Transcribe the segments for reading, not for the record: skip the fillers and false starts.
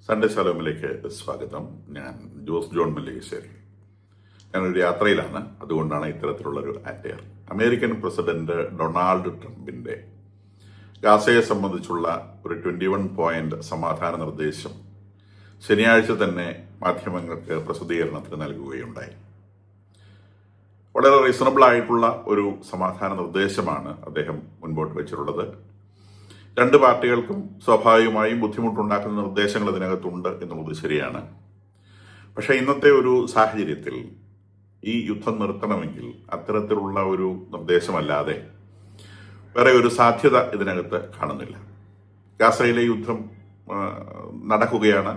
Sunday ശലോമിലേക്ക് സ്വാഗതം. ഞാൻ Jose John Mallikassery. ഞാനൊരു യാത്രയിലാണ്, അതുകൊണ്ടാണ് ഇത്തരത്തിലുള്ളൊരു അറ്റയർ. അമേരിക്കൻ പ്രസിഡന്റ് ഡൊണാൾഡ് ട്രംപിന്റെ ഗാസയെ സംബന്ധിച്ചുള്ള ഒരു 21 പോയിന്റ് സമാധാന നിർദ്ദേശം ശനിയാഴ്ച തന്നെ മാധ്യമങ്ങൾക്ക് പ്രസിദ്ധീകരണത്തിന് നൽകുകയുണ്ടായി. വളരെ റീസണബിൾ ആയിട്ടുള്ള ഒരു സമാധാന നിർദ്ദേശമാണ് അദ്ദേഹം മുൻപോട്ട് വെച്ചിട്ടുള്ളത്. രണ്ട് പാർട്ടികൾക്കും സ്വാഭാവികമായും ബുദ്ധിമുട്ടുണ്ടാക്കുന്ന നിർദ്ദേശങ്ങൾ ഇതിനകത്തുണ്ട് എന്നുള്ളത് ശരിയാണ്. പക്ഷേ ഇന്നത്തെ ഒരു സാഹചര്യത്തിൽ ഈ യുദ്ധം നിർത്തണമെങ്കിൽ അത്തരത്തിലുള്ള ഒരു നിർദ്ദേശമല്ലാതെ വേറെ ഒരു സാധ്യത ഇതിനകത്ത് കാണുന്നില്ല. ഗാസയിലെ യുദ്ധം നടക്കുകയാണ്.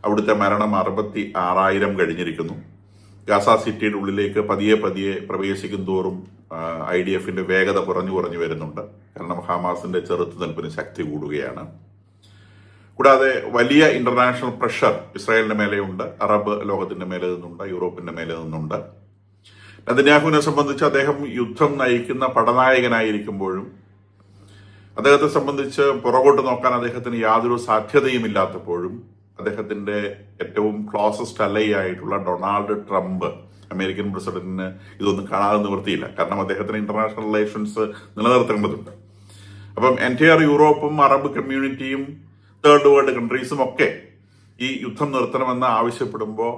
അവിടുത്തെ മരണം 66,000 കഴിഞ്ഞിരിക്കുന്നു. ഗാസ സിറ്റിയുടെ ഉള്ളിലേക്ക് പതിയെ പ്രവേശിക്കും തോറും IDFന്റെ വേഗത കുറഞ്ഞു വരുന്നുണ്ട്. കാരണം ഹമാസിന്റെ ചെറുത്തുനിൽപ്പിന് ശക്തി കൂടുകയാണ്. കൂടാതെ വലിയ ഇന്റർനാഷണൽ പ്രഷർ ഇസ്രായേലിന്റെ മേലെയുണ്ട്, അറബ് ലോകത്തിന്റെ മേലെ നിന്നുണ്ട്, യൂറോപ്പിന്റെ മേലെ നിന്നുണ്ട്. നെതന്യാഹുവിനെ സംബന്ധിച്ച് അദ്ദേഹം യുദ്ധം നയിക്കുന്ന പടനായകനായിരിക്കുമ്പോഴും അദ്ദേഹത്തെ സംബന്ധിച്ച് പുറകോട്ട് നോക്കാൻ അദ്ദേഹത്തിന് യാതൊരു സാധ്യതയുമില്ലാത്തപ്പോഴും അദ്ദേഹത്തിന്റെ ഏറ്റവും ക്ലോസസ്റ്റ് അലൈയായിട്ടുള്ള ഡൊണാൾഡ് ട്രംപ് അമേരിക്കൻ പ്രസിഡന്റിന് ഇതൊന്നും കാണാതെ നിവൃത്തിയില്ല. കാരണം അദ്ദേഹത്തിന് ഇന്റർനാഷണൽ റിലേഷൻസ് നിലനിർത്തേണ്ടതുണ്ട്. അപ്പം എൻറ്റയർ യൂറോപ്പും അറബ് കമ്മ്യൂണിറ്റിയും തേർഡ് വേൾഡ് കൺട്രീസും ഒക്കെ ഈ യുദ്ധം നിർത്തണമെന്ന് ആവശ്യപ്പെടുമ്പോൾ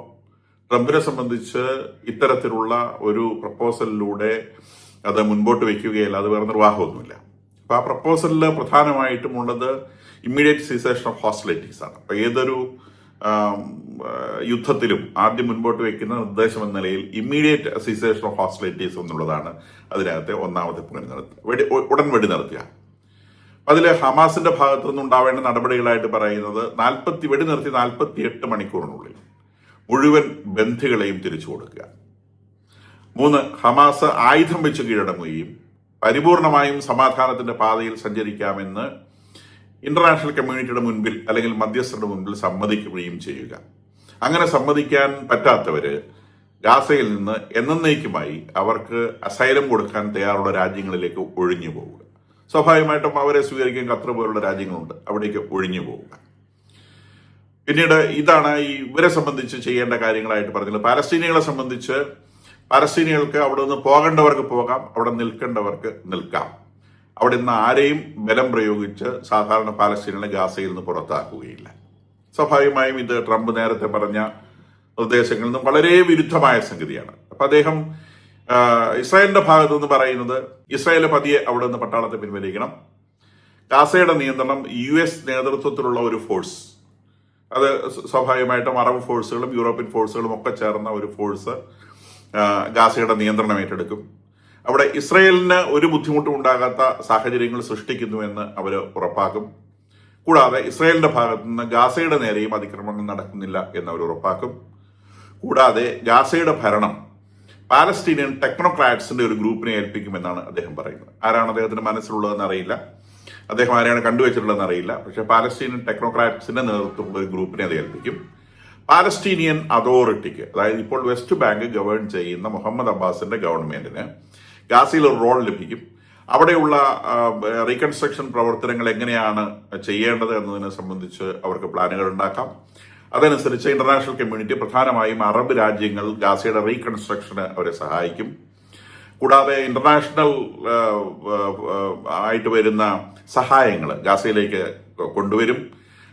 ട്രംപിനെ സംബന്ധിച്ച് ഇത്തരത്തിലുള്ള ഒരു പ്രപ്പോസലിലൂടെ അത് മുൻപോട്ട് വയ്ക്കുകയല്ല, അത് വേറെ നിർവാഹമൊന്നുമില്ല. അപ്പൊ ആ പ്രപ്പോസലിൽ പ്രധാനമായിട്ടും ഉള്ളത് ഇമ്മീഡിയറ്റ് സീസേഷൻ ഓഫ് ഹോസ്റ്റിലിറ്റീസ് ആണ്. അപ്പൊ ഏതൊരു യുദ്ധത്തിലും ആദ്യം മുൻപോട്ട് വയ്ക്കുന്ന നിർദ്ദേശം എന്ന നിലയിൽ ഇമ്മീഡിയറ്റ് സീസേഷൻ ഓഫ് ഹോസ്റ്റിലിറ്റീസ് എന്നുള്ളതാണ് അതിനകത്തെ ഒന്നാമത്തെ ഉടൻ വെടി നിർത്തുക. അതിൽ ഹമാസിന്റെ ഭാഗത്തു നിന്നുണ്ടാവേണ്ട നടപടികളായിട്ട് പറയുന്നത് വെടി നിർത്തി 48 മണിക്കൂറിനുള്ളിൽ മുഴുവൻ ബന്ധികളെയും തിരിച്ചു കൊടുക്കുക. 3, ഹമാസ് ആയുധം വെച്ച് കീഴടങ്ങുകയും പരിപൂർണമായും സമാധാനത്തിന്റെ പാതയിൽ സഞ്ചരിക്കാമെന്ന് ഇന്റർനാഷണൽ കമ്മ്യൂണിറ്റിയുടെ മുൻപിൽ അല്ലെങ്കിൽ മധ്യസ്ഥരുടെ മുൻപിൽ സമ്മതിക്കുകയും ചെയ്യുക. അങ്ങനെ സമ്മതിക്കാൻ പറ്റാത്തവര് ഗാസയിൽ നിന്ന് എന്നേക്കുമായി അവർക്ക് അസൈലം കൊടുക്കാൻ തയ്യാറുള്ള രാജ്യങ്ങളിലേക്ക് ഒഴിഞ്ഞു പോവുക. സ്വാഭാവികമായിട്ടും അവരെ സ്വീകരിക്കാൻ ഖത്തർ പോലുള്ള രാജ്യങ്ങളുണ്ട്, അവിടേക്ക് ഒഴിഞ്ഞു പോവുക. പിന്നീട് ഇതാണ് ഇവരെ സംബന്ധിച്ച് ചെയ്യേണ്ട കാര്യങ്ങളായിട്ട് പറഞ്ഞത്. പാലസ്തീനികളെ സംബന്ധിച്ച് പാലസ്തീനികൾക്ക് അവിടെ നിന്ന് പോകേണ്ടവർക്ക് പോകാം, അവിടെ നിൽക്കേണ്ടവർക്ക് നിൽക്കാം. അവിടെ നിന്ന് ആരെയും ബലം പ്രയോഗിച്ച് സാധാരണ പാലസ്തീനികളെ ഗാസയിൽ നിന്ന് പുറത്താക്കുകയില്ല. സ്വാഭാവികമായും ഇത് ട്രംപ് നേരത്തെ പറഞ്ഞ നിർദ്ദേശങ്ങളിൽ നിന്നും വളരെ വിരുദ്ധമായ സംഗതിയാണ്. അപ്പൊ അദ്ദേഹം ഇസ്രായേലിന്റെ ഭാഗത്തു നിന്ന് പറയുന്നത് ഇസ്രായേൽ പതിയെ അവിടെ നിന്ന് പട്ടാളത്തെ പിൻവലിക്കണം. ഗാസയുടെ നിയന്ത്രണം US നേതൃത്വത്തിലുള്ള ഒരു ഫോഴ്സ്, അത് സ്വാഭാവികമായിട്ടും അറബ് ഫോഴ്സുകളും യൂറോപ്യൻ ഫോഴ്സുകളും ഒക്കെ ചേർന്ന ഒരു ഫോഴ്സ് ഗാസയുടെ നിയന്ത്രണം ഏറ്റെടുക്കും. അവിടെ ഇസ്രായേലിന് ഒരു ബുദ്ധിമുട്ടും ഉണ്ടാകാത്ത സാഹചര്യങ്ങൾ സൃഷ്ടിക്കുന്നുവെന്ന് അവർ ഉറപ്പാക്കും. കൂടാതെ ഇസ്രായേലിന്റെ ഭാഗത്തു നിന്ന് ഗാസയുടെ നേരെയും അതിക്രമങ്ങൾ നടക്കുന്നില്ല എന്ന് അവർ ഉറപ്പാക്കും. കൂടാതെ ഗാസയുടെ ഭരണം പാലസ്തീനിയൻ ടെക്നോക്രാറ്റ്സിന്റെ ഒരു ഗ്രൂപ്പിനെ ഏൽപ്പിക്കുമെന്നാണ് അദ്ദേഹം പറയുന്നത്. ആരാണ് അദ്ദേഹത്തിന്റെ മനസ്സിലുള്ളതെന്ന് അറിയില്ല, അദ്ദേഹം ആരെയാണ് കണ്ടുവച്ചിട്ടുള്ളതെന്ന് അറിയില്ല. പക്ഷെ പാലസ്തീനിയൻ ടെക്നോക്രാറ്റ്സിന്റെ നേതൃത്വത്തിലുള്ള ഒരു ഗ്രൂപ്പിനെ അത് ഏൽപ്പിക്കും. പാലസ്തീനിയൻ അതോറിറ്റിക്ക്, അതായത് ഇപ്പോൾ വെസ്റ്റ് ബാങ്ക് ഗവേൺ ചെയ്യുന്ന മുഹമ്മദ് അബ്ബാസിന്റെ ഗവൺമെന്റിന് ഗാസയിൽ ഒരു റോൾ ലഭിക്കും. അവിടെയുള്ള റീകൺസ്ട്രക്ഷൻ പ്രവർത്തനങ്ങൾ എങ്ങനെയാണ് ചെയ്യേണ്ടത് എന്നതിനെ സംബന്ധിച്ച് അവർക്ക് പ്ലാനുകൾ ഉണ്ടാക്കാം. അതനുസരിച്ച് ഇന്റർനാഷണൽ കമ്മ്യൂണിറ്റി, പ്രധാനമായും അറബ് രാജ്യങ്ങൾ, ഗാസയുടെ റീകൺസ്ട്രക്ഷന് അവരെ സഹായിക്കും. കൂടാതെ ഇന്റർനാഷണൽ ആയിട്ട് വരുന്ന സഹായങ്ങൾ ഗാസയിലേക്ക് കൊണ്ടുവരും.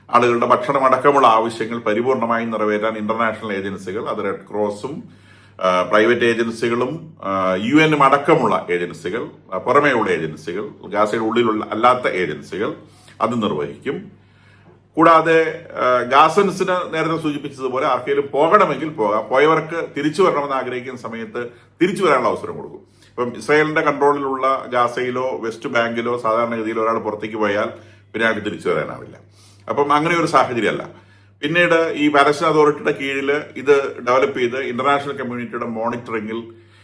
ആളുകളുടെ ഭക്ഷണം അടക്കമുള്ള ആവശ്യങ്ങൾ പരിപൂർണമായും നിറവേറ്റാൻ ഇന്റർനാഷണൽ ഏജൻസികൾ, അത് റെഡ് ക്രോസും പ്രൈവറ്റ് ഏജൻസികളും UN അടക്കമുള്ള ഏജൻസികൾ, പുറമേയുള്ള ഏജൻസികൾ, ഗാസയുടെ ഉള്ളിലുള്ള അല്ലാത്ത ഏജൻസികൾ അത് നിർവഹിക്കും. കൂടാതെ ഗാസൻസിന് നേരത്തെ സൂചിപ്പിച്ചതുപോലെ ആർക്കെങ്കിലും പോകണമെങ്കിൽ പോകാം, പോയവർക്ക് തിരിച്ചു വരണമെന്ന് ആഗ്രഹിക്കുന്ന സമയത്ത് തിരിച്ചു വരാനുള്ള അവസരം കൊടുക്കും. ഇപ്പം ഇസ്രായേലിന്റെ കൺട്രോളിലുള്ള ഗാസയിലോ വെസ്റ്റ് ബാങ്കിലോ സാധാരണഗതിയിൽ ഒരാൾ പുറത്തേക്ക് പോയാൽ പിന്നെ അയാൾക്ക് തിരിച്ചു വരാനാവില്ല. അപ്പം അങ്ങനെ ഒരു സാഹചര്യമല്ല. പിന്നീട് ഈ പാലസ്തീൻ അതോറിറ്റിയുടെ കീഴിൽ ഇത് ഡെവലപ്പ് ചെയ്ത് ഇന്റർനാഷണൽ കമ്മ്യൂണിറ്റിയുടെ മോണിറ്ററിംഗിൽ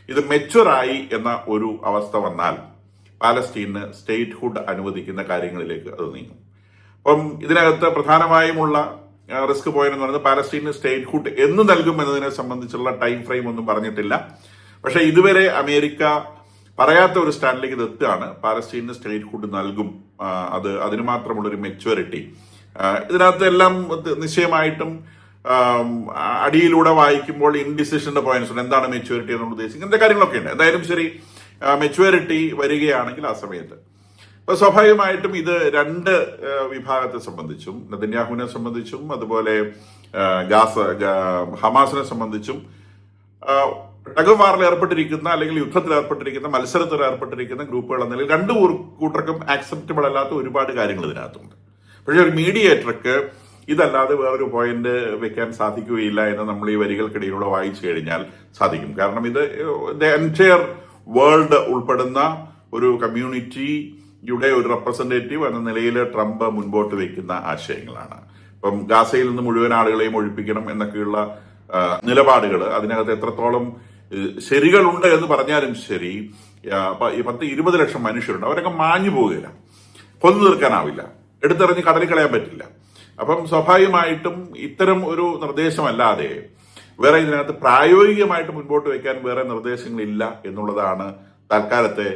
ഇത് മെച്വറായി എന്ന ഒരു അവസ്ഥ വന്നാൽ പാലസ്തീന് സ്റ്റേറ്റ്ഹുഡ് അനുവദിക്കുന്ന കാര്യങ്ങളിലേക്ക് അത് നീങ്ങും. അപ്പം ഇതിനകത്ത് പ്രധാനമായുമുള്ള റിസ്ക് പോയിന്റ് എന്ന് പറയുന്നത് പാലസ്തീന് സ്റ്റേറ്റ്ഹുഡ് എന്ന് നൽകും എന്നതിനെ സംബന്ധിച്ചുള്ള ടൈം ഫ്രെയിം ഒന്നും പറഞ്ഞിട്ടില്ല. പക്ഷെ ഇതുവരെ അമേരിക്ക പറയാത്ത ഒരു സ്റ്റാൻഡിലേക്ക് ഇത് എത്തുകയാണ്. പാലസ്തീന് സ്റ്റേറ്റ്ഹുഡ് നൽകും, അതിന് മാത്രമുള്ളൊരു മെച്യൂരിറ്റി ഇതിനകത്ത് എല്ലാം നിശ്ചയമായിട്ടും അടിയിലൂടെ വായിക്കുമ്പോൾ ഇൻഡിസിഷന്റെ പോയിന്റ്സ് ഉണ്ട്. എന്താണ് മെച്യൂരിറ്റി എന്നുള്ള ഉദ്ദേശിക്കുന്നത്, ഇങ്ങനത്തെ കാര്യങ്ങളൊക്കെ ഉണ്ട്. എന്തായാലും ശരി, മെച്യൂരിറ്റി വരികയാണെങ്കിൽ ആ സമയത്ത് അപ്പൊ സ്വാഭാവികമായിട്ടും ഇത് രണ്ട് വിഭാഗത്തെ സംബന്ധിച്ചും, നെതന്യാഹുവിനെ സംബന്ധിച്ചും അതുപോലെ ഹമാസിനെ സംബന്ധിച്ചും ടഗ് വാറിൽ ഏർപ്പെട്ടിരിക്കുന്ന അല്ലെങ്കിൽ യുദ്ധത്തിൽ ഏർപ്പെട്ടിരിക്കുന്ന, മത്സരത്തിൽ ഏർപ്പെട്ടിരിക്കുന്ന ഗ്രൂപ്പുകൾ എന്ന നിലയിൽ രണ്ടു കൂട്ടർക്കും ആക്സെപ്റ്റബിൾ അല്ലാത്ത ഒരുപാട് കാര്യങ്ങൾ ഇതിനകത്തുണ്ട്. പക്ഷെ ഒരു മീഡിയേറ്റർക്ക് ഇതല്ലാതെ വേറൊരു പോയിന്റ് വെക്കാൻ സാധിക്കുകയില്ല എന്ന് നമ്മൾ ഈ വരികൾക്കിടയിലൂടെ വായിച്ചു കഴിഞ്ഞാൽ സാധിക്കും. കാരണം ഇത് എൻറ്റയർ വേൾഡ് ഉൾപ്പെടുന്ന ഒരു കമ്മ്യൂണിറ്റിയുടെ ഒരു റെപ്രസെന്റേറ്റീവ് എന്ന നിലയിൽ ട്രംപ് മുൻപോട്ട് വെക്കുന്ന ആശയങ്ങളാണ്. ഇപ്പം ഗാസയിൽ നിന്ന് മുഴുവൻ ആളുകളെയും ഒഴിപ്പിക്കണം എന്നൊക്കെയുള്ള നിലപാടുകൾ അതിനകത്ത് എത്രത്തോളം ശരികളുണ്ട് എന്ന് പറഞ്ഞാലും ശരി, 10-20 ലക്ഷം മനുഷ്യരുണ്ട്, അവരൊക്കെ മാഞ്ഞു പോവുകയില്ല, കൊന്നു തീർക്കാനാവില്ല, എടുത്തെറിഞ്ഞ് കടലിൽ കളയാൻ പറ്റില്ല. അപ്പം സ്വാഭാവികമായിട്ടും ഇത്തരം ഒരു നിർദ്ദേശമല്ലാതെ വേറെ ഇതിനകത്ത് പ്രായോഗികമായിട്ട് മുൻപോട്ട് വയ്ക്കാൻ വേറെ നിർദ്ദേശങ്ങളില്ല എന്നുള്ളതാണ് തൽക്കാലത്തെ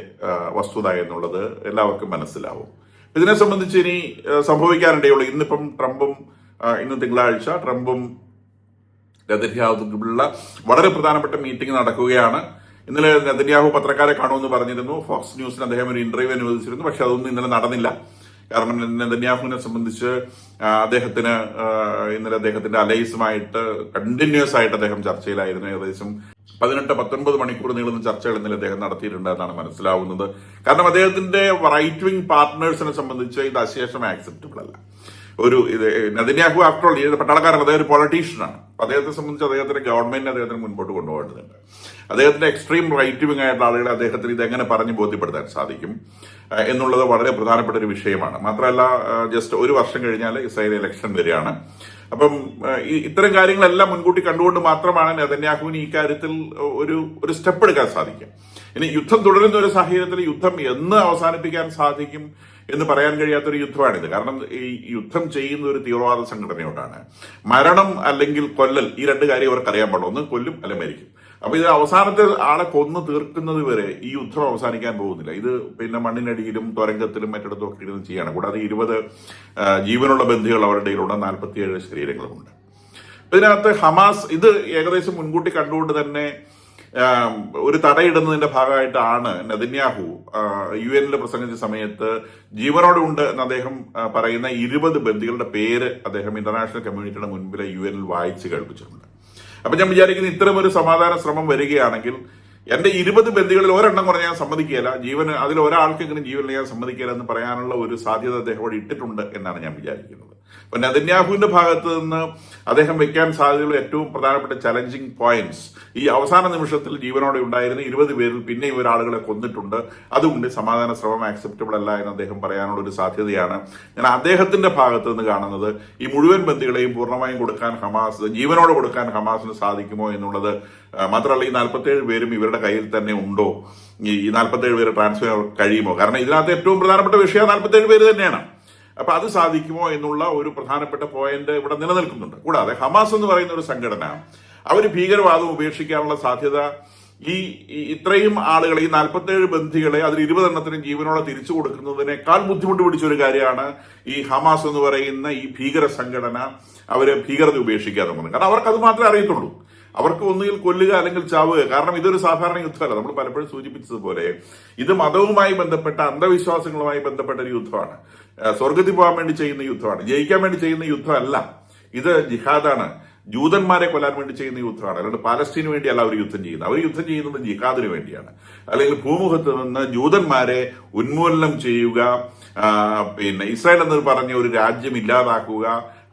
വസ്തുത എന്നുള്ളത് എല്ലാവർക്കും മനസ്സിലാവും. ഇതിനെ സംബന്ധിച്ച് ഇനി സംഭവിക്കാനിടയുള്ളൂ. ഇന്നിപ്പം ഇന്ന് തിങ്കളാഴ്ച ട്രംപും നെതന്യാഹുവിനുള്ള വളരെ പ്രധാനപ്പെട്ട മീറ്റിംഗ് നടക്കുകയാണ്. ഇന്നലെ നെതന്യാഹു പത്രക്കാരെ കാണുമെന്ന് പറഞ്ഞിരുന്നു. ഫോക്സ് ന്യൂസിന് അദ്ദേഹം ഒരു ഇന്റർവ്യൂ അനുവദിച്ചിരുന്നു. പക്ഷെ അതൊന്നും ഇന്നലെ നടന്നില്ല. കാരണം നെതന്യാഹുവിനെ സംബന്ധിച്ച് ഇന്നലെ അദ്ദേഹത്തിന്റെ അലൈസുമായിട്ട് കണ്ടിന്യൂസ് ആയിട്ട് അദ്ദേഹം ചർച്ചയിലായിരുന്നു. ഏകദേശം 18-19 മണിക്കൂർ നീളുന്ന ചർച്ചകൾ ഇന്നലെ അദ്ദേഹം നടത്തിയിട്ടുണ്ട് എന്നാണ് മനസ്സിലാവുന്നത്. കാരണം അദ്ദേഹത്തിന്റെ റൈറ്റ് വിംഗ് പാർട്ട്നേഴ്സിനെ സംബന്ധിച്ച് ഇത് അശേഷം ആക്സെപ്റ്റബിൾ അല്ല. നെതന്യാഹു ആഫ്റ്റർ ഓൾ പട്ടാളക്കാരൻ, അദ്ദേഹം ഒരു പൊളിറ്റീഷ്യനാണ്. അദ്ദേഹത്തെ സംബന്ധിച്ച് അദ്ദേഹത്തിന്റെ ഗവൺമെന്റിനെ അദ്ദേഹത്തിന് മുൻപോട്ട് കൊണ്ടുപോകേണ്ടതുണ്ട്. അദ്ദേഹത്തിന്റെ എക്സ്ട്രീം റൈറ്റ് വിംഗ് ആയിട്ടുള്ള ആളുകളെ അദ്ദേഹത്തിന് ഇതെങ്ങനെ പറഞ്ഞ് ബോധ്യപ്പെടുത്താൻ സാധിക്കും എന്നുള്ളത് വളരെ പ്രധാനപ്പെട്ട ഒരു വിഷയമാണ്. മാത്രമല്ല, ജസ്റ്റ് ഒരു വർഷം കഴിഞ്ഞാൽ ഇസ്രായേൽ ഇലക്ഷൻ വരികയാണ്. അപ്പം ഇത്തരം കാര്യങ്ങളെല്ലാം മുൻകൂട്ടി കണ്ടുകൊണ്ട് മാത്രമാണ് നെതന്യാഹുവിന് ഈ കാര്യത്തിൽ ഒരു സ്റ്റെപ്പ് എടുക്കാൻ സാധിക്കും. ഇനി യുദ്ധം തുടരുന്ന ഒരു സാഹചര്യത്തിൽ യുദ്ധം എന്ന് അവസാനിപ്പിക്കാൻ സാധിക്കും എന്ന് പറയാൻ കഴിയാത്തൊരു യുദ്ധമാണിത്. കാരണം ഈ യുദ്ധം ചെയ്യുന്ന ഒരു തീവ്രവാദ സംഘടനയോടാണ്. മരണം അല്ലെങ്കിൽ കൊല്ലൽ, ഈ രണ്ട് കാര്യം അവർക്ക് അറിയാൻ പാടില്ല. ഒന്ന് കൊല്ലും അല്ലെങ്കിൽ മരിക്കും. അപ്പൊ ഇത് അവസാനത്തെ ആളെ കൊന്നു തീർക്കുന്നത് വരെ ഈ യുദ്ധം അവസാനിക്കാൻ പോകുന്നില്ല. ഇത് പിന്നെ മണ്ണിനടിയിലും തുരങ്കത്തിലും മറ്റിടത്തും ഒക്കെ ഇരുന്ന് ചെയ്യാണ്. കൂടാതെ 20 ജീവനുള്ള ബന്ധികൾ അവരുടെ ഇടയിലുള്ള 47 ശരീരങ്ങളുമുണ്ട്. ഇതിനകത്ത് ഹമാസ് ഇത് ഏകദേശം മുൻകൂട്ടി കണ്ടുകൊണ്ട് തന്നെ ഒരു തടയിടുന്നതിന്റെ ഭാഗമായിട്ടാണ് നെതന്യാഹു UN പ്രസംഗിച്ച സമയത്ത് ജീവനോടെ ഉണ്ട് എന്ന് അദ്ദേഹം പറയുന്ന 20 ബന്ദികളുടെ പേര് അദ്ദേഹം ഇന്റർനാഷണൽ കമ്മ്യൂണിറ്റിയുടെ മുൻപിൽ UN വായിച്ച് കേൾപ്പിച്ചിട്ടുണ്ട്. അപ്പൊ ഞാൻ വിചാരിക്കുന്നത് ഇത്തരം ഒരു സമാധാന ശ്രമം വരികയാണെങ്കിൽ എന്റെ 20 ബന്ദികളിൽ ഒരെണ്ണം കുറഞ്ഞ ഞാൻ സമ്മതിക്കുകയില്ല, അതിൽ ഒരാൾക്കെങ്കിലും ജീവനിൽ ഞാൻ സമ്മതിക്കുകയില്ല എന്ന് പറയാനുള്ള ഒരു സാധ്യത അദ്ദേഹം അവിടെ ഇട്ടിട്ടുണ്ട് എന്നാണ് ഞാൻ വിചാരിക്കുന്നത്. അപ്പൊ നെതന്യാഹുവിന്റെ ഭാഗത്ത് നിന്ന് അദ്ദേഹം വെക്കാൻ സാധ്യതയുള്ള ഏറ്റവും പ്രധാനപ്പെട്ട ചലഞ്ചിങ് പോയിന്റ്സ് ഈ അവസാന നിമിഷത്തിൽ ജീവനോടെ ഉണ്ടായിരുന്ന 20 പേരിൽ പിന്നെയും ഒരാളുകളെ കൊന്നിട്ടുണ്ട്. അതുകൊണ്ട് സമാധാന ശ്രമം ആക്സെപ്റ്റബിൾ അല്ല എന്ന് അദ്ദേഹം പറയാനുള്ള ഒരു സാധ്യതയാണ് ഞാൻ അദ്ദേഹത്തിന്റെ ഭാഗത്ത് നിന്ന് കാണുന്നത്. ഈ മുഴുവൻ ബന്ദികളെയും പൂർണ്ണമായും ജീവനോടെ കൊടുക്കാൻ ഹമാസിന് സാധിക്കുമോ എന്നുള്ളത് മാത്രമല്ല, ഈ 47 പേരും ഇവരുടെ കയ്യിൽ തന്നെ ഉണ്ടോ, ഈ 47 പേര് ട്രാൻസ്ഫർ കഴിയുമോ? കാരണം ഇതിനകത്ത് ഏറ്റവും പ്രധാനപ്പെട്ട വിഷയം 47 പേര് തന്നെയാണ്. അപ്പൊ അത് സാധിക്കുമോ എന്നുള്ള ഒരു പ്രധാനപ്പെട്ട പോയിന്റ് ഇവിടെ നിലനിൽക്കുന്നുണ്ട്. കൂടാതെ ഹമാസ് എന്ന് പറയുന്ന ഒരു സംഘടന അവർ ഭീകരവാദം ഉപേക്ഷിക്കാനുള്ള സാധ്യത ഇത്രയും ആളുകളെ, ഈ 47 ബന്ധികളെ അതിൽ 20 എണ്ണത്തിനും ജീവനോടെ തിരിച്ചു കൊടുക്കുന്നതിനേക്കാൾ ബുദ്ധിമുട്ട് പിടിച്ച ഒരു കാര്യമാണ് ഈ ഹമാസ് എന്ന് പറയുന്ന ഈ ഭീകര സംഘടന അവരെ ഭീകരത ഉപേക്ഷിക്കാതെ പോകുന്നത്. കാരണം അവർക്ക് അത് മാത്രമേ അറിയത്തുള്ളൂ. അവർക്ക് ഒന്നുകിൽ കൊല്ലുക അല്ലെങ്കിൽ ചാവുക. കാരണം ഇതൊരു സാധാരണ യുദ്ധമല്ല. നമ്മൾ പലപ്പോഴും സൂചിപ്പിച്ചതുപോലെ ഇത് മതവുമായി ബന്ധപ്പെട്ട അന്ധവിശ്വാസങ്ങളുമായി ബന്ധപ്പെട്ട ഒരു യുദ്ധമാണ്. സ്വർഗത്തിൽ പോകാൻ വേണ്ടി ചെയ്യുന്ന യുദ്ധമാണ്, ജയിക്കാൻ വേണ്ടി ചെയ്യുന്ന യുദ്ധമല്ല. ഇത് ജിഹാദാണ്, ജൂതന്മാരെ കൊല്ലാൻ വേണ്ടി ചെയ്യുന്ന യുദ്ധമാണ്. അല്ലാണ്ട് പാലസ്തീന് വേണ്ടിയല്ല അവർ യുദ്ധം ചെയ്യുന്നത്. അവർ യുദ്ധം ചെയ്യുന്നത് ജിഹാദിന് വേണ്ടിയാണ്. അല്ലെങ്കിൽ ഭൂമുഖത്ത് നിന്ന് ജൂതന്മാരെ ഉന്മൂലനം ചെയ്യുക, ഇസ്രായേൽ എന്ന് പറഞ്ഞ ഒരു രാജ്യം ഇല്ലാതാക്കുക,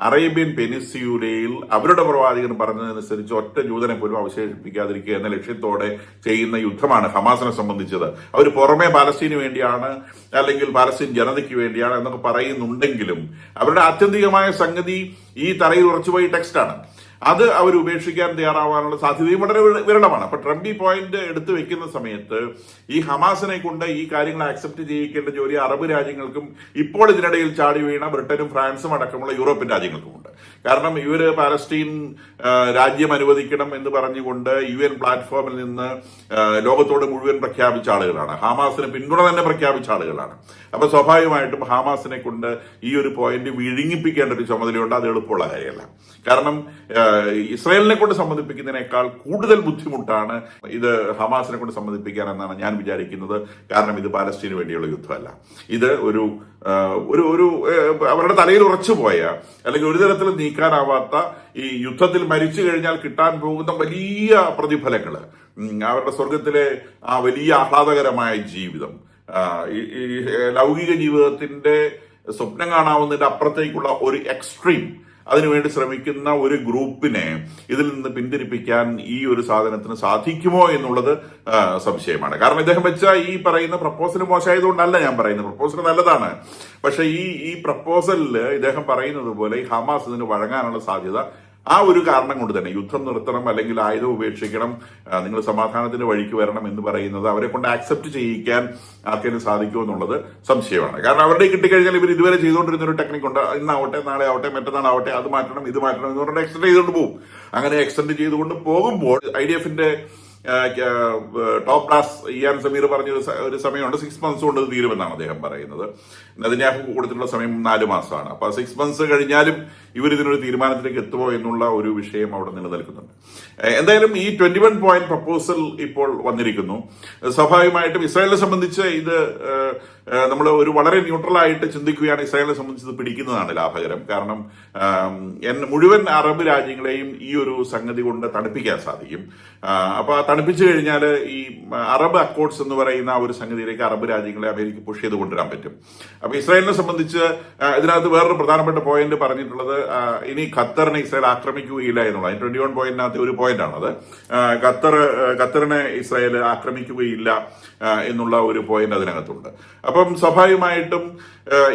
അറേബ്യൻ പെനിൻസ്യൂലയിൽ അവരുടെ പ്രവാചകൻ പറഞ്ഞതനുസരിച്ച് ഒറ്റ ജൂതനെ പോലും അവശേഷിപ്പിക്കാതിരിക്കുക എന്ന ലക്ഷ്യത്തോടെ ചെയ്യുന്ന യുദ്ധമാണ് ഹമാസിനെ സംബന്ധിച്ചത്. അവർ പുറമെ പാലസ്തീന് വേണ്ടിയാണ് അല്ലെങ്കിൽ പാലസ്തീൻ ജനതയ്ക്ക് വേണ്ടിയാണ് എന്നൊക്കെ പറയുന്നുണ്ടെങ്കിലും അവരുടെ ആത്യന്തികമായ സംഗതി ഈ തറയിൽ ഉറച്ചുപോയി ടെക്സ്റ്റാണ്. അത് അവർ ഉപേക്ഷിക്കാൻ തയ്യാറാവാനുള്ള സാധ്യതയും വളരെ വിരളമാണ്. അപ്പൊ ട്രംപ് ഈ പോയിന്റ് എടുത്തു വെക്കുന്ന സമയത്ത് ഈ ഹമാസിനെ കൊണ്ട് ഈ കാര്യങ്ങൾ ആക്സെപ്റ്റ് ചെയ്യിക്കേണ്ട ജോലി അറബ് രാജ്യങ്ങൾക്കും ഇപ്പോൾ ഇതിനിടയിൽ ചാടി വീണ ബ്രിട്ടനും ഫ്രാൻസും അടക്കമുള്ള യൂറോപ്യൻ രാജ്യങ്ങൾക്കുമുണ്ട്. കാരണം ഇവര് പാലസ്തീൻ രാജ്യം അനുവദിക്കണം എന്ന് പറഞ്ഞുകൊണ്ട് UN പ്ലാറ്റ്ഫോമിൽ നിന്ന് ലോകത്തോട് മുഴുവൻ പ്രഖ്യാപിച്ച ആളുകളാണ്. ഹമാസിന് പിന്തുണ തന്നെ പ്രഖ്യാപിച്ച ആളുകളാണ്. അപ്പൊ സ്വാഭാവികമായിട്ടും ഹമാസിനെ കൊണ്ട് ഈ ഒരു പോയിന്റ് വിഴുങ്ങിപ്പിക്കേണ്ട ഒരു ചുമതലയുണ്ട്. അത് എളുപ്പമുള്ള കാര്യമല്ല. കാരണം ഇസ്രായേലിനെ കൊണ്ട് സമ്മതിപ്പിക്കുന്നതിനേക്കാൾ കൂടുതൽ ബുദ്ധിമുട്ടാണ് ഇത് ഹമാസിനെ കൊണ്ട് സമ്മതിപ്പിക്കാൻ എന്നാണ് ഞാൻ വിചാരിക്കുന്നത്. കാരണം ഇത് പാലസ്തീന് വേണ്ടിയുള്ള യുദ്ധമല്ല. ഇത് ഒരു അവരുടെ തലയിൽ ഉറച്ചുപോയ അല്ലെങ്കിൽ ഒരു തരത്തിലും നീക്കാനാവാത്ത ഈ യുദ്ധത്തിൽ മരിച്ചു കഴിഞ്ഞാൽ കിട്ടാൻ പോകുന്ന വലിയ പ്രതിഫലങ്ങള്, അവരുടെ സ്വർഗത്തിലെ ആ വലിയ ആഹ്ലാദകരമായ ജീവിതം, ഈ ലൗകിക ജീവിതത്തിന്റെ സ്വപ്നം കാണാവുന്നതിന്റെ അപ്പുറത്തേക്കുള്ള ഒരു എക്സ്ട്രീം, അതിനുവേണ്ടി ശ്രമിക്കുന്ന ഒരു ഗ്രൂപ്പിനെ ഇതിൽ നിന്ന് പിന്തിരിപ്പിക്കാൻ ഈ ഒരു സാധനത്തിന് സാധിക്കുമോ എന്നുള്ളത് സംശയമാണ്. കാരണം ഇദ്ദേഹം വെച്ച ഈ പറയുന്ന പ്രപ്പോസൽ മോശമായതുകൊണ്ടല്ല ഞാൻ പറയുന്നത്. പ്രപ്പോസൽ നല്ലതാണ്. പക്ഷെ ഈ പ്രപ്പോസലിൽ ഇദ്ദേഹം പറയുന്നത് പോലെ ഈ ഹമാസ് ഇതിന് വഴങ്ങാനുള്ള സാധ്യത ആ ഒരു കാരണം കൊണ്ട് തന്നെ യുദ്ധം നിർത്തണം അല്ലെങ്കിൽ ആയുധം ഉപേക്ഷിക്കണം, നിങ്ങൾ സമാധാനത്തിന്റെ വഴിക്ക് വരണം എന്ന് പറയുന്നത് അവരെ കൊണ്ട് ആക്സെപ്റ്റ് ചെയ്യിക്കാൻ ആർക്കെങ്കിലും സാധിക്കുമോ എന്നുള്ളത് സംശയമാണ്. കാരണം അവരുടെ കിട്ടിക്കഴിഞ്ഞാൽ ഇവർ ഇതുവരെ ചെയ്തുകൊണ്ടിരുന്ന ഒരു ടെക്നിക് ഉണ്ട്. ഇന്നാവട്ടെ, നാളെ ആവട്ടെ, മറ്റന്നാളാവട്ടെ, അത് മാറ്റണം ഇത് മാറ്റണം എന്ന് പറഞ്ഞിട്ട് എക്സ്റ്റെൻഡ് ചെയ്തുകൊണ്ട് പോകും. അങ്ങനെ എക്സ്റ്റെൻഡ് ചെയ്തുകൊണ്ട് പോകുമ്പോൾ IDFന്റെ ടോപ്പ് ക്ലാസ് ഇയാൻ സമീർ പറഞ്ഞ ഒരു സമയമുണ്ട്, 6 months കൊണ്ട് തീരുമെന്നാണ് അദ്ദേഹം പറയുന്നത്. നെതന്യാഹു കൊടുത്തിട്ടുള്ള സമയം 4 മാസമാണ്. അപ്പൊ 6 months കഴിഞ്ഞാലും ഇവർ ഇതിനൊരു തീരുമാനത്തിലേക്ക് എത്തുമോ എന്നുള്ള ഒരു വിഷയം അവിടെ നിലനിൽക്കുന്നുണ്ട്. എന്തായാലും ഈ 21 പോയിന്റ് പ്രപ്പോസൽ ഇപ്പോൾ വന്നിരിക്കുന്നു. സ്വാഭാവികമായിട്ടും ഇസ്രായേലിനെ സംബന്ധിച്ച് ഇത് നമ്മൾ ഒരു വളരെ ന്യൂട്രൽ ആയിട്ട് ചിന്തിക്കുകയാണ്. ഇസ്രായേലിനെ സംബന്ധിച്ച് ഇത് പിടിക്കുന്നതാണ് ലാഭകരം. കാരണം മുഴുവൻ അറബ് രാജ്യങ്ങളെയും ഈ ഒരു സംഗതി കൊണ്ട് തണുപ്പിക്കാൻ സാധിക്കും. അപ്പൊ തണുപ്പിച്ചു കഴിഞ്ഞാൽ ഈ അറബ് അക്കോർഡ്സ് എന്ന് പറയുന്ന ഒരു സംഗതിയിലേക്ക് അറബ് രാജ്യങ്ങളെ അമേരിക്ക പുഷ് ചെയ്ത് കൊണ്ടുവരാൻ പറ്റും. അപ്പൊ ഇസ്രായേലിനെ സംബന്ധിച്ച് ഇതിനകത്ത് വേറൊരു പ്രധാനപ്പെട്ട പോയിന്റ് പറഞ്ഞിട്ടുള്ളത്, ഇനി ഖത്തറിനെ ഇസ്രായേൽ ആക്രമിക്കുകയില്ല എന്നുള്ളത്. 21 പോയിന്റിനകത്ത് ഒരു പോയിന്റാണത്. ഖത്തറിനെ ഇസ്രായേൽ ആക്രമിക്കുകയില്ല എന്നുള്ള ഒരു പോയിന്റ് അതിനകത്തുണ്ട്. അപ്പം സ്വാഭാവികമായിട്ടും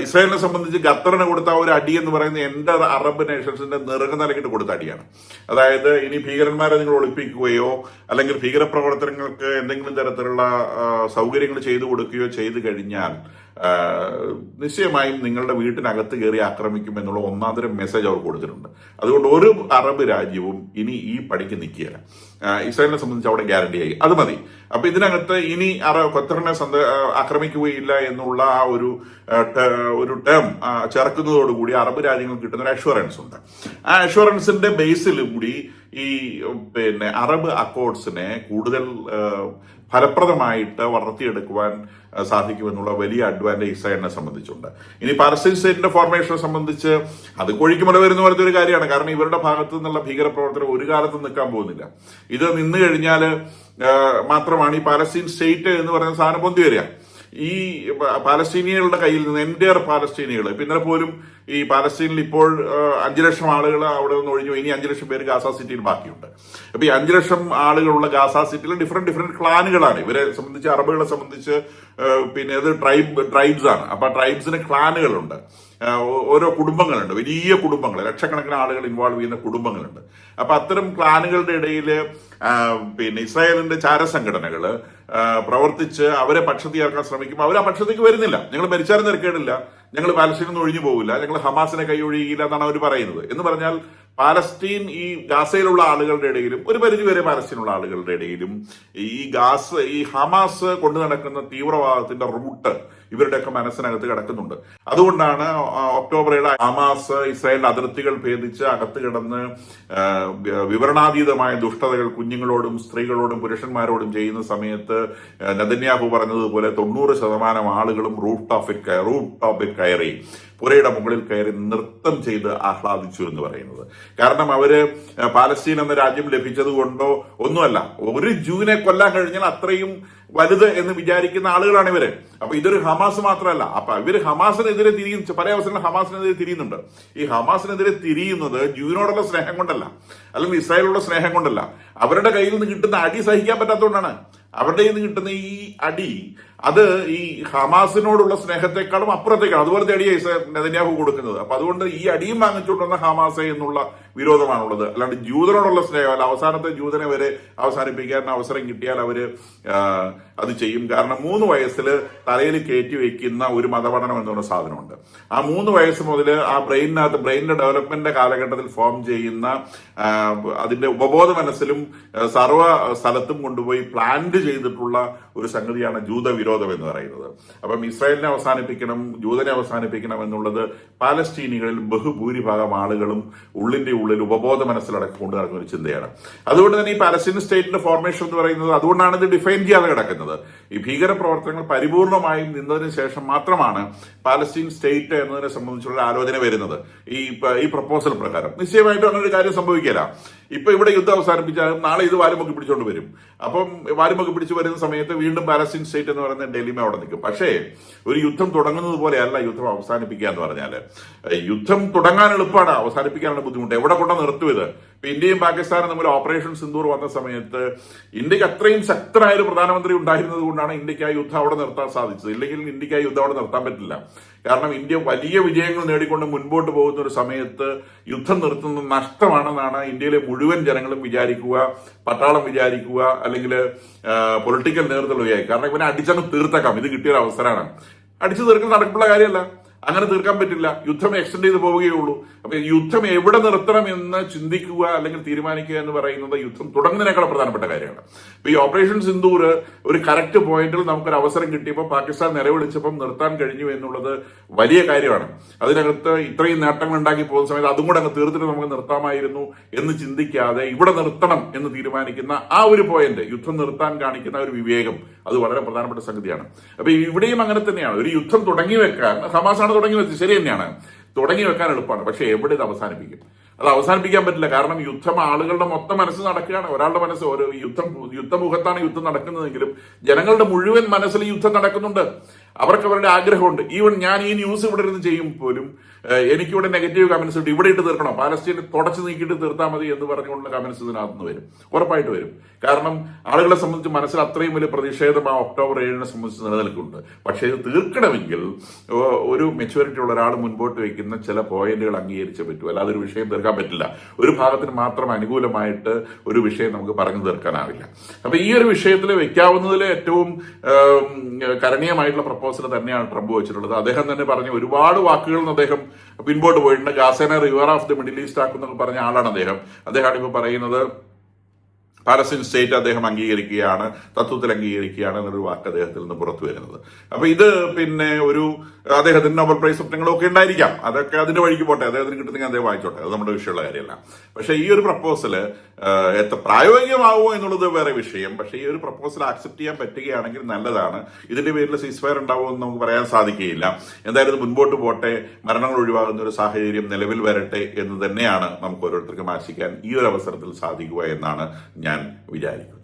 ഇസ്രായേലിനെ സംബന്ധിച്ച് ഖത്തറിന് കൊടുത്ത ഒരു അടി എന്ന് പറയുന്നത് എൻ്റെ അറബ് നേഷൻസിന്റെ നിറകു നൽകിയിട്ട് കൊടുത്ത അടിയാണ്. അതായത് ഇനി ഭീകരന്മാരെ നിങ്ങൾ ഒളിപ്പിക്കുകയോ അല്ലെങ്കിൽ ഭീകരപ്രവർത്തനങ്ങൾക്ക് എന്തെങ്കിലും തരത്തിലുള്ള സൗകര്യങ്ങൾ ചെയ്തു കൊടുക്കുകയോ ചെയ്തു കഴിഞ്ഞാൽ നിശ്ചയമായും നിങ്ങളുടെ വീട്ടിനകത്ത് കയറി ആക്രമിക്കും എന്നുള്ള ഒന്നാന്തരം മെസ്സേജ് അവർ കൊടുത്തിട്ടുണ്ട്. അതുകൊണ്ട് ഒരു അറബ് രാജ്യവും ഇനി ഈ പടിക്ക് നിൽക്കുകയില്ല. ഇസ്രായേലിനെ സംബന്ധിച്ച് അവിടെ ഗ്യാരണ്ടിയായി, അത് മതി. അപ്പൊ ഇതിനകത്ത് ഇനി ഖത്തറിനെ ആക്രമിക്കുകയില്ല എന്നുള്ള ആ ഒരു ടേം ചേർക്കുന്നതോടുകൂടി അറബ് രാജ്യങ്ങൾക്ക് കിട്ടുന്ന ഒരു അഷ്വറൻസ് ഉണ്ട്. ആ അഷ്വറൻസിന്റെ ബേസിൽ കൂടി ഈ അറബ് അക്കോർഡ്സിനെ കൂടുതൽ ഫലപ്രദമായിട്ട് വളർത്തിയെടുക്കുവാൻ സാധിക്കുമെന്നുള്ള വലിയ അഡ്വാൻറ്റേജ് ഇസ്രായേലിനെ സംബന്ധിച്ചുണ്ട്. ഇനി പാലസ്തീൻ സ്റ്റേറ്റിന്റെ ഫോർമേഷനെ സംബന്ധിച്ച് അത് കോഴിക്കുമല വരുന്ന പോലത്തെ ഒരു കാര്യമാണ്. കാരണം ഇവരുടെ ഭാഗത്തു നിന്നുള്ള ഭീകരപ്രവർത്തനം ഒരു കാലത്തും നിൽക്കാൻ പോകുന്നില്ല. ഇത് നിന്ന് കഴിഞ്ഞാൽ മാത്രമാണ് ഈ പാലസ്തീൻ സ്റ്റേറ്റ് എന്ന് പറയുന്ന സാധനം പൊന്തി വരിക. ഈ പാലസ്തീനികളുടെ കയ്യിൽ നിന്ന് എൻ്റെയർ പാലസ്തീനികൾ, പിന്നീട് പോലും ഈ പാലസ്തീനിൽ ഇപ്പോൾ 5 ലക്ഷം ആളുകൾ അവിടെ നിന്ന് ഒഴിഞ്ഞു. ഇനി 5 ലക്ഷം പേര് ഗാസ സിറ്റിയിൽ ബാക്കിയുണ്ട്. അപ്പൊ ഈ 5 ലക്ഷം ആളുകളുള്ള ഗാസ സിറ്റിയിൽ ഡിഫറെന്റ് ക്ലാനുകളാണ്. ഇവരെ സംബന്ധിച്ച് അറബുകളെ സംബന്ധിച്ച് അത് ട്രൈബ്സ് ആണ്. അപ്പൊ ട്രൈബ്സിന് ക്ലാനുകളുണ്ട്, ഓരോ കുടുംബങ്ങളുണ്ട്, വലിയ കുടുംബങ്ങൾ, ലക്ഷക്കണക്കിന് ആളുകൾ ഇൻവോൾവ് ചെയ്യുന്ന കുടുംബങ്ങളുണ്ട്. അപ്പൊ അത്തരം ക്ലാനുകളുടെ ഇടയിൽ ഇസ്രായേലിന്റെ ചാരസംഘടനകൾ പ്രവർത്തിച്ച് അവരെ പക്ഷത്ത് ചേർക്കാൻ ശ്രമിക്കുമ്പോൾ അവർ ആ പക്ഷത്തേക്ക് വരുന്നില്ല. ഞങ്ങൾ മരിച്ചാലും തിരക്കേടില്ല, ഞങ്ങൾ പാലസ്തീനിൽ നിന്ന് ഒഴിഞ്ഞു പോകില്ല, ഞങ്ങൾ ഹമാസിനെ കൈയൊഴിയില്ല എന്നാണ് അവർ പറയുന്നത്. എന്ന് പറഞ്ഞാൽ പാലസ്തീൻ ഈ ഗാസയിലുള്ള ആളുകളുടെ ഇടയിലും ഒരു പരിധിവരെ പാലസ്തീനുള്ള ആളുകളുടെ ഇടയിലും ഈ ഹമാസ് കൊണ്ടു നടക്കുന്ന തീവ്രവാദത്തിന്റെ റൂട്ട് ഇവരുടെയൊക്കെ മനസ്സിനകത്ത് കിടക്കുന്നുണ്ട്. അതുകൊണ്ടാണ് ഒക്ടോബർ 7 ഹമാസ് ഇസ്രായേലിന്റെ അതിർത്തികൾ ഭേദിച്ച് അകത്ത് കിടന്ന് വിവരണാതീതമായ ദുഷ്ടതകൾ കുഞ്ഞുങ്ങളോടും സ്ത്രീകളോടും പുരുഷന്മാരോടും ചെയ്യുന്ന സമയത്ത് നെതന്യാഹു പറഞ്ഞതുപോലെ 90% ആളുകളും റൂഫ് ടോപ്പിൽ കയറി പുരയുടെ മുകളിൽ കയറി നൃത്തം ചെയ്ത് ആഹ്ലാദിച്ചു എന്ന് പറയുന്നത്. കാരണം അവര് പാലസ്തീൻ എന്ന രാജ്യം ലഭിച്ചത് കൊണ്ടോ ഒന്നുമല്ല, ഒരു ജൂനെ കൊല്ലാൻ കഴിഞ്ഞാൽ അത്രയും വലുത് എന്ന് വിചാരിക്കുന്ന ആളുകളാണ് ഇവര്. അപ്പൊ ഇതൊരു ഹമാസ് മാത്രമല്ല. അപ്പൊ ഇവര് ഹമാസിനെതിരെ പല അവസരങ്ങളിൽ ഹമാസിനെതിരെ തിരിയുന്നുണ്ട്. ഈ ഹമാസിനെതിരെ തിരിയുന്നത് ജൂവിനോടുള്ള സ്നേഹം കൊണ്ടല്ല, അല്ലെങ്കിൽ ഇസ്രായേലിനുള്ള സ്നേഹം കൊണ്ടല്ല. അവരുടെ കയ്യിൽ നിന്ന് കിട്ടുന്ന അടി സഹിക്കാൻ പറ്റാത്തതുകൊണ്ടാണ്. അവരുടെ കയ്യിൽ നിന്ന് കിട്ടുന്ന ഈ അടി അത് ഈ ഹമാസിനോടുള്ള സ്നേഹത്തെക്കാളും അപ്പുറത്തേക്കാണ്. അതുപോലെ തടിയ നെതന്യാഹു കൊടുക്കുന്നത്. അപ്പൊ അതുകൊണ്ട് ഈ അടിയും വാങ്ങിച്ചുകൊണ്ടുവന്ന ഹമാസെ എന്നുള്ള വിരോധമാണുള്ളത്. അല്ലാണ്ട് ജൂതനോടുള്ള സ്നേഹമല്ല. അവസാനത്തെ ജൂതനെ വരെ അവസാനിപ്പിക്കാൻ അവസരം കിട്ടിയാൽ അവര് അത് ചെയ്യും. കാരണം 3 വയസ്സിൽ തലയിൽ കയറ്റി വെക്കുന്ന ഒരു മതപഠനം എന്നുള്ള സാധനമുണ്ട്. ആ 3 വയസ്സ് മുതൽ ആ ബ്രെയിനിന്റെ ഡെവലപ്മെന്റിന്റെ കാലഘട്ടത്തിൽ ഫോം ചെയ്യുന്ന അതിന്റെ ഉപബോധ മനസ്സിലും സർവ്വ സ്ഥലത്തും കൊണ്ടുപോയി പ്ലാന്റ് ചെയ്തിട്ടുള്ള ഒരു സംഗതിയാണ് ജൂതവിരോധം എന്ന് പറയുന്നത്. അപ്പം ഇസ്രായേലിനെ അവസാനിപ്പിക്കണം, ജൂതനെ അവസാനിപ്പിക്കണം എന്നുള്ളത് പാലസ്തീനികളിൽ ബഹുഭൂരിഭാഗം ആളുകളും ഉള്ളിന്റെ ഉള്ളിൽ ഉപബോധ മനസ്സിലടക്കം കൊണ്ടു നടക്കുന്ന ഒരു ചിന്തയാണ്. അതുകൊണ്ട് തന്നെ ഈ പാലസ്തീൻ സ്റ്റേറ്റിന്റെ ഫോർമേഷൻ എന്ന് പറയുന്നത് അതുകൊണ്ടാണ് ഇത് ഡിഫൈൻ ചെയ്യാതെ കിടക്കുന്നത്. ഈ ഭീകര പ്രവർത്തനങ്ങൾ പരിപൂർണമായും നിന്നതിന് ശേഷം മാത്രമാണ് പാലസ്തീൻ സ്റ്റേറ്റ് എന്നതിനെ സംബന്ധിച്ചുള്ള ആലോചന വരുന്നത്. ഈ പ്രപ്പോസൽ പ്രകാരം നിശ്ചയമായിട്ടും അങ്ങനെ ഒരു കാര്യം സംഭവിക്കില്ല. ഇപ്പൊ ഇവിടെ യുദ്ധം അവസാനിപ്പിച്ചാൽ നാളെ ഇത് വാലുമൊക്കെ പിടിച്ചുകൊണ്ട് വരും. അപ്പം വാലുമൊക്കെ പിടിച്ചു വരുന്ന സമയത്ത് വീണ്ടും പാലസ്തീൻ സ്റ്റേറ്റ് എന്ന് പറയുന്ന ഡൽഹിമേ അവിടെ നിൽക്കും. പക്ഷേ ഒരു യുദ്ധം തുടങ്ങുന്നത് പോലെയല്ല യുദ്ധം അവസാനിപ്പിക്കുക എന്ന് പറഞ്ഞാൽ. യുദ്ധം തുടങ്ങാൻ എളുപ്പമാണ്, അവസാനിപ്പിക്കാനുള്ള ബുദ്ധിമുട്ട്. എവിടെ കൊണ്ടു നിർത്തും ഇത്? ഇപ്പൊ ഇന്ത്യയും പാകിസ്ഥാനും തമ്മിൽ ഓപ്പറേഷൻ സിന്ദൂർ വന്ന സമയത്ത് ഇന്ത്യക്ക് അത്രയും ശക്തനായ ഒരു പ്രധാനമന്ത്രി ഉണ്ടായിരുന്നത് കൊണ്ടാണ് ഇന്ത്യക്ക് ആ യുദ്ധം അവിടെ നിർത്താൻ സാധിച്ചത്. ഇല്ലെങ്കിൽ ഇന്ത്യക്ക് ആ യുദ്ധം അവിടെ നിർത്താൻ പറ്റില്ല. കാരണം ഇന്ത്യ വലിയ വിജയങ്ങൾ നേടിക്കൊണ്ട് മുൻപോട്ട് പോകുന്ന ഒരു സമയത്ത് യുദ്ധം നിർത്തുന്നത് നഷ്ടമാണെന്നാണ് ഇന്ത്യയിലെ മുഴുവൻ ജനങ്ങളും വിചാരിക്കുക, പട്ടാളം വിചാരിക്കുക, അല്ലെങ്കിൽ പൊളിറ്റിക്കൽ നേതൃത്വം വിചാരിക്കുക. കാരണം ഇവനെ അടിച്ചങ്ങ് തീർത്തേക്കാം, ഇത് കിട്ടിയൊരു അവസരമാണ്. അടിച്ചു തീർക്കുന്ന നടക്കുള്ള കാര്യമല്ല, അങ്ങനെ തീർക്കാൻ പറ്റില്ല. യുദ്ധം എക്സ്റ്റെൻഡ് ചെയ്ത് പോവുകയുള്ളൂ. അപ്പൊ യുദ്ധം എവിടെ നിർത്തണം എന്ന് ചിന്തിക്കുക അല്ലെങ്കിൽ തീരുമാനിക്കുക എന്ന് പറയുന്നത് യുദ്ധം തുടങ്ങുന്നതിനേക്കാൾ പ്രധാനപ്പെട്ട കാര്യമാണ്. ഇപ്പൊ ഈ ഓപ്പറേഷൻ സിന്ദൂർ ഒരു കറക്റ്റ് പോയിന്റിൽ നമുക്കൊരു അവസരം കിട്ടിയപ്പോൾ പാകിസ്ഥാൻ നിലവിളിച്ചപ്പം നിർത്താൻ കഴിഞ്ഞു എന്നുള്ളത് വലിയ കാര്യമാണ്. അതിനകത്ത് ഇത്രയും നേട്ടങ്ങൾ ഉണ്ടാക്കി പോകുന്ന സമയത്ത് അതും കൂടെ അങ്ങ് തീർത്തിട്ട് നമുക്ക് നിർത്താമായിരുന്നു എന്ന് ചിന്തിക്കാതെ ഇവിടെ നിർത്തണം എന്ന് തീരുമാനിക്കുന്ന ആ ഒരു പോയിന്റ്, യുദ്ധം നിർത്താൻ കാണിക്കുന്ന ഒരു വിവേകം, അത് വളരെ പ്രധാനപ്പെട്ട സംഗതിയാണ്. അപ്പൊ ഇവിടെയും അങ്ങനെ തന്നെയാണ്. ഒരു യുദ്ധം തുടങ്ങി വെക്കാൻ ഹമാസാണ് തുടങ്ങി വെച്ചത്, ശരി തന്നെയാണ്, തുടങ്ങി വെക്കാൻ എളുപ്പമാണ്. പക്ഷെ എവിടെ ഇത് അവസാനിപ്പിക്കും? അത് അവസാനിപ്പിക്കാൻ പറ്റില്ല. കാരണം യുദ്ധം ആളുകളുടെ മൊത്തം മനസ്സ് നടക്കുകയാണ്. ഒരാളുടെ മനസ്സ് ഒരു യുദ്ധമുഖത്താണ് യുദ്ധം നടക്കുന്നതെങ്കിലും ജനങ്ങളുടെ മുഴുവൻ മനസ്സിൽ യുദ്ധം നടക്കുന്നുണ്ട്. അവർക്ക് അവരുടെ ആഗ്രഹമുണ്ട്. ഈവൻ ഞാൻ ഈ ന്യൂസ് ഇവിടെ ഇരുന്ന് ചെയ്യും പോലും എനിക്കിവിടെ നെഗറ്റീവ് കമന്റ്സ് ഉണ്ട്. ഇവിടെ ഇട്ട് തീർക്കണം, പാലസ്തീനെ തുടച്ചു നീക്കിയിട്ട് തീർത്താൽ മതി എന്ന് പറഞ്ഞുകൊണ്ടുള്ള കമന്റ്സ് ഇതിനകത്ത് വരും, ഉറപ്പായിട്ട് വരും. കാരണം ആളുകളെ സംബന്ധിച്ച് മനസ്സിൽ അത്രയും വലിയ പ്രതിഷേധം ആ ഒക്ടോബർ 7 സംബന്ധിച്ച് നിലനിൽക്കുന്നുണ്ട്. പക്ഷേ ഇത് തീർക്കണമെങ്കിൽ ഒരു മെച്യൂരിറ്റി ഉള്ള ഒരാൾ മുൻപോട്ട് വയ്ക്കുന്ന ചില പോയിന്റുകൾ അംഗീകരിച്ചേ പറ്റൂ. അല്ലാതെ ഒരു വിഷയം തീർക്കാൻ പറ്റില്ല. ഒരു ഭാഗത്തിന് മാത്രം അനുകൂലമായിട്ട് ഒരു വിഷയം നമുക്ക് പറഞ്ഞു തീർക്കാനാവില്ല. അപ്പൊ ഈ ഒരു വിഷയത്തിൽ വെക്കാവുന്നതിൽ ഏറ്റവും കരണീയമായിട്ടുള്ള പ്രപ്പോസൽ തന്നെയാണ് ട്രംപ് വെച്ചിട്ടുള്ളത്. അദ്ദേഹം തന്നെ പറഞ്ഞ ഒരുപാട് വാക്കുകളിൽ നിന്ന് അദ്ദേഹം പിൻപോട്ട് പോയിട്ടുണ്ട്. ഗാസേനെ river of the Middle East ആക്കുന്നൊക്കെ പറഞ്ഞ ആളാണ് അദ്ദേഹം. അദ്ദേഹമാണ് ഇപ്പോൾ പറയുന്നത് പാലസ്തീൻ സ്റ്റേറ്റ് അദ്ദേഹം അംഗീകരിക്കുകയാണ്, തത്വത്തിൽ അംഗീകരിക്കുകയാണ് എന്നൊരു വാക്ക് അദ്ദേഹത്തിൽ നിന്ന് പുറത്തു വരുന്നത്. അപ്പൊ ഇത് പിന്നെ ഒരു അദ്ദേഹത്തിന് നോബൽ പ്രൈസ് സ്വപ്നങ്ങളും ഒക്കെ ഉണ്ടായിരിക്കാം. അതൊക്കെ അതിന്റെ വഴിക്ക് പോട്ടെ, അദ്ദേഹത്തിന് കിട്ടുന്നെങ്കിൽ അദ്ദേഹം വായിച്ചോട്ടെ, അത് നമ്മുടെ വിഷയമുള്ള കാര്യമല്ല. പക്ഷെ ഈ ഒരു പ്രപ്പോസല് എത്ര പ്രായോഗികമാവുമോ എന്നുള്ളത് വേറെ വിഷയം. പക്ഷെ ഈ ഒരു പ്രപ്പോസൽ ആക്സെപ്റ്റ് ചെയ്യാൻ പറ്റുകയാണെങ്കിൽ നല്ലതാണ്. ഇതിന്റെ പേരിൽ സീസ്ഫയർ ഉണ്ടാവുമെന്ന് നമുക്ക് പറയാൻ സാധിക്കുകയില്ല. എന്തായാലും ഇത് മുൻപോട്ട് പോട്ടെ, മരണങ്ങൾ ഒഴിവാകുന്ന ഒരു സാഹചര്യം നിലവിൽ വരട്ടെ എന്ന് തന്നെയാണ് നമുക്ക് ഓരോരുത്തർക്കും ആശിക്കാൻ ഈ ഒരു അവസരത്തിൽ സാധിക്കുക എന്നാണ് ഞാൻ വിചാരിക്കുന്നത്.